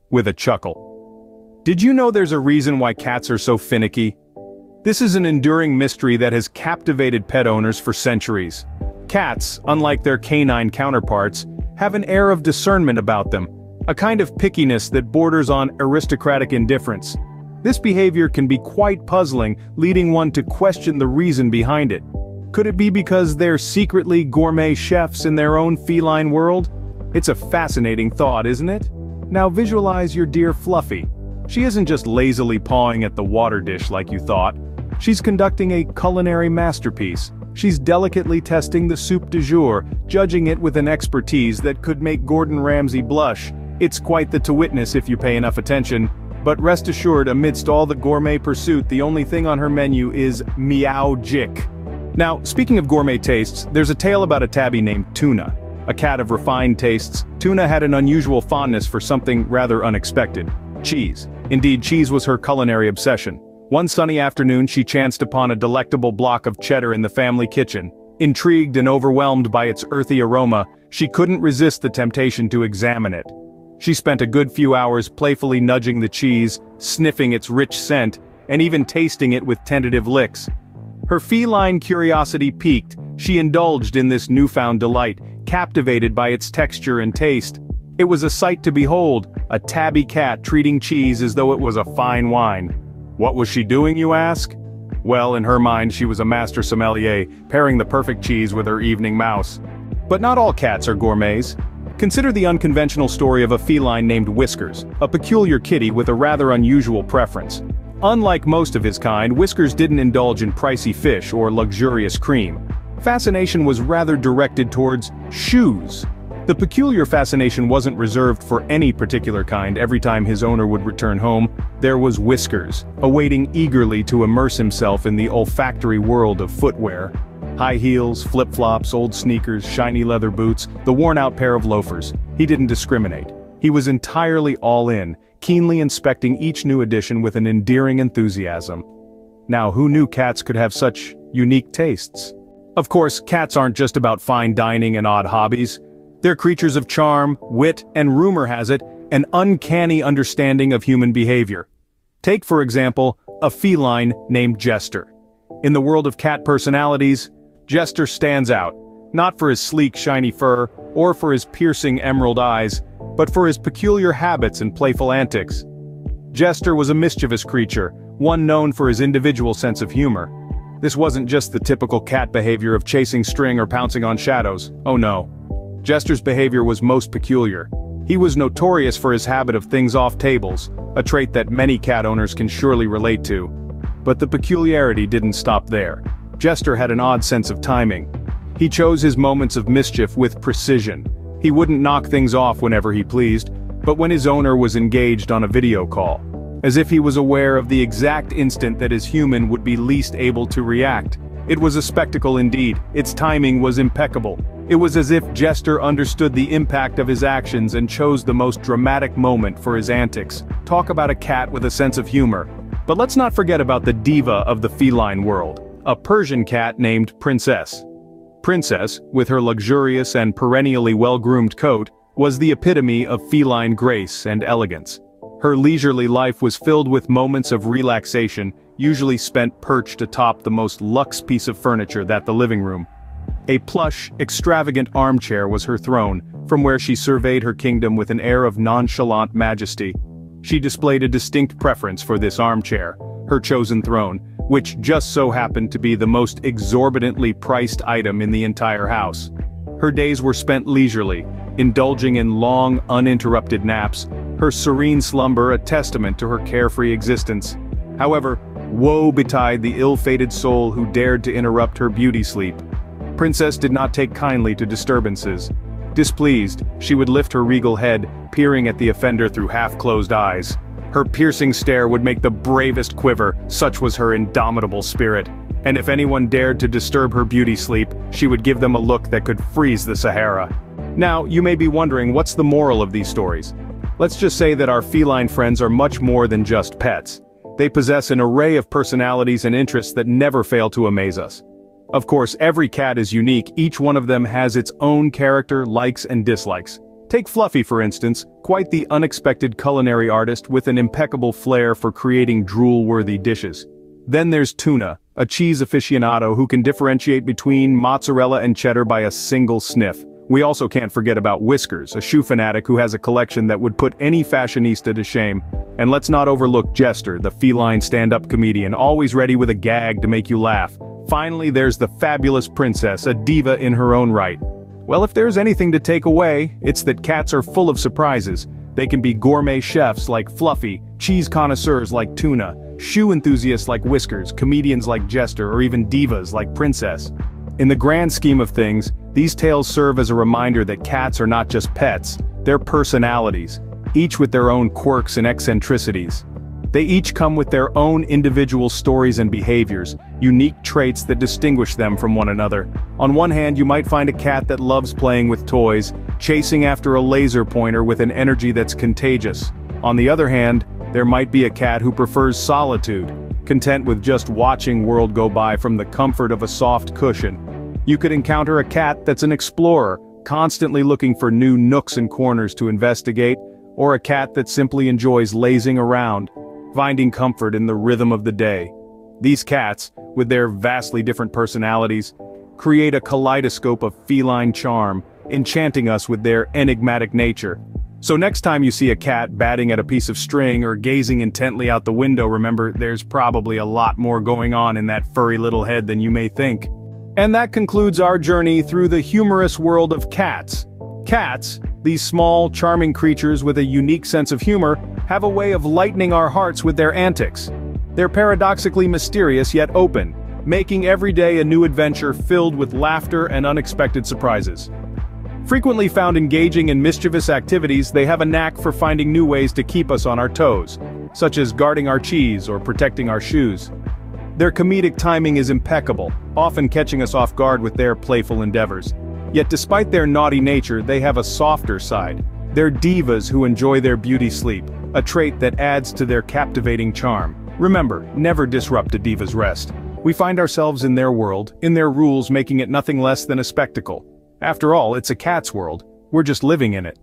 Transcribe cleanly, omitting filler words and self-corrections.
with a chuckle. Did you know there's a reason why cats are so finicky? This is an enduring mystery that has captivated pet owners for centuries. Cats, unlike their canine counterparts, have an air of discernment about them, a kind of pickiness that borders on aristocratic indifference. This behavior can be quite puzzling, leading one to question the reason behind it. Could it be because they're secretly gourmet chefs in their own feline world? It's a fascinating thought, isn't it? Now visualize your dear Fluffy. She isn't just lazily pawing at the water dish like you thought. She's conducting a culinary masterpiece. She's delicately testing the soup du jour, judging it with an expertise that could make Gordon Ramsay blush. It's quite the to witness if you pay enough attention. But rest assured, amidst all the gourmet pursuit, the only thing on her menu is meow-jick. Now, speaking of gourmet tastes, there's a tale about a tabby named Tuna. A cat of refined tastes, Tuna had an unusual fondness for something rather unexpected: cheese. Indeed, cheese was her culinary obsession. One sunny afternoon she chanced upon a delectable block of cheddar in the family kitchen. Intrigued and overwhelmed by its earthy aroma, she couldn't resist the temptation to examine it. She spent a good few hours playfully nudging the cheese, sniffing its rich scent, and even tasting it with tentative licks. Her feline curiosity piqued, she indulged in this newfound delight, captivated by its texture and taste. It was a sight to behold, a tabby cat treating cheese as though it was a fine wine. What was she doing, you ask? Well, in her mind she was a master sommelier, pairing the perfect cheese with her evening mouse. But not all cats are gourmets. Consider the unconventional story of a feline named Whiskers, a peculiar kitty with a rather unusual preference. Unlike most of his kind, Whiskers didn't indulge in pricey fish or luxurious cream. Fascination was rather directed towards shoes. The peculiar fascination wasn't reserved for any particular kind. Every time his owner would return home, there was Whiskers, awaiting eagerly to immerse himself in the olfactory world of footwear. High heels, flip-flops, old sneakers, shiny leather boots, the worn-out pair of loafers. He didn't discriminate. He was entirely all in, keenly inspecting each new addition with an endearing enthusiasm. Now, who knew cats could have such unique tastes? Of course, cats aren't just about fine dining and odd hobbies. They're creatures of charm, wit, and rumor has it, an uncanny understanding of human behavior. Take, for example, a feline named Jester. In the world of cat personalities, Jester stands out, not for his sleek, shiny fur, or for his piercing emerald eyes, but for his peculiar habits and playful antics. Jester was a mischievous creature, one known for his individual sense of humor. This wasn't just the typical cat behavior of chasing string or pouncing on shadows. Oh no. Jester's behavior was most peculiar. He was notorious for his habit of things off tables, a trait that many cat owners can surely relate to. But the peculiarity didn't stop there. Jester had an odd sense of timing. He chose his moments of mischief with precision. He wouldn't knock things off whenever he pleased, but when his owner was engaged on a video call, as if he was aware of the exact instant that his human would be least able to react. It was a spectacle indeed. Its timing was impeccable. It was as if Jester understood the impact of his actions and chose the most dramatic moment for his antics. Talk about a cat with a sense of humor. But let's not forget about the diva of the feline world, a Persian cat named Princess. Princess, with her luxurious and perennially well-groomed coat, was the epitome of feline grace and elegance. Her leisurely life was filled with moments of relaxation, usually spent perched atop the most luxe piece of furniture that the living room. A plush, extravagant armchair was her throne, from where she surveyed her kingdom with an air of nonchalant majesty. She displayed a distinct preference for this armchair, her chosen throne, which just so happened to be the most exorbitantly priced item in the entire house. Her days were spent leisurely, indulging in long, uninterrupted naps, her serene slumber a testament to her carefree existence. However, woe betide the ill-fated soul who dared to interrupt her beauty sleep. Princess did not take kindly to disturbances. Displeased, she would lift her regal head, peering at the offender through half-closed eyes. Her piercing stare would make the bravest quiver, such was her indomitable spirit. And if anyone dared to disturb her beauty sleep, she would give them a look that could freeze the Sahara. Now, you may be wondering, what's the moral of these stories? Let's just say that our feline friends are much more than just pets. They possess an array of personalities and interests that never fail to amaze us. Of course, every cat is unique, each one of them has its own character, likes and dislikes. Take Fluffy for instance, quite the unexpected culinary artist with an impeccable flair for creating drool-worthy dishes. Then there's Tuna, a cheese aficionado who can differentiate between mozzarella and cheddar by a single sniff. We also can't forget about Whiskers, a shoe fanatic who has a collection that would put any fashionista to shame. And let's not overlook Jester, the feline stand-up comedian, always ready with a gag to make you laugh. Finally, there's the fabulous Princess, a diva in her own right. Well, if there's anything to take away, it's that cats are full of surprises. They can be gourmet chefs like Fluffy, cheese connoisseurs like Tuna, shoe enthusiasts like Whiskers, comedians like Jester, or even divas like Princess. In the grand scheme of things, these tales serve as a reminder that cats are not just pets, they're personalities, each with their own quirks and eccentricities. They each come with their own individual stories and behaviors, unique traits that distinguish them from one another. On one hand, you might find a cat that loves playing with toys, chasing after a laser pointer with an energy that's contagious. On the other hand, there might be a cat who prefers solitude, content with just watching world go by from the comfort of a soft cushion. You could encounter a cat that's an explorer, constantly looking for new nooks and corners to investigate, or a cat that simply enjoys lazing around, finding comfort in the rhythm of the day. These cats, with their vastly different personalities, create a kaleidoscope of feline charm, enchanting us with their enigmatic nature. So next time you see a cat batting at a piece of string or gazing intently out the window, remember, there's probably a lot more going on in that furry little head than you may think. And that concludes our journey through the humorous world of cats. Cats, these small, charming creatures with a unique sense of humor, have a way of lightening our hearts with their antics. They're paradoxically mysterious yet open, making every day a new adventure filled with laughter and unexpected surprises. Frequently found engaging in mischievous activities, they have a knack for finding new ways to keep us on our toes, such as guarding our cheese or protecting our shoes. Their comedic timing is impeccable, often catching us off guard with their playful endeavors. Yet despite their naughty nature, they have a softer side. They're divas who enjoy their beauty sleep, a trait that adds to their captivating charm. Remember, never disrupt a diva's rest. We find ourselves in their world, in their rules, making it nothing less than a spectacle. After all, it's a cat's world. We're just living in it.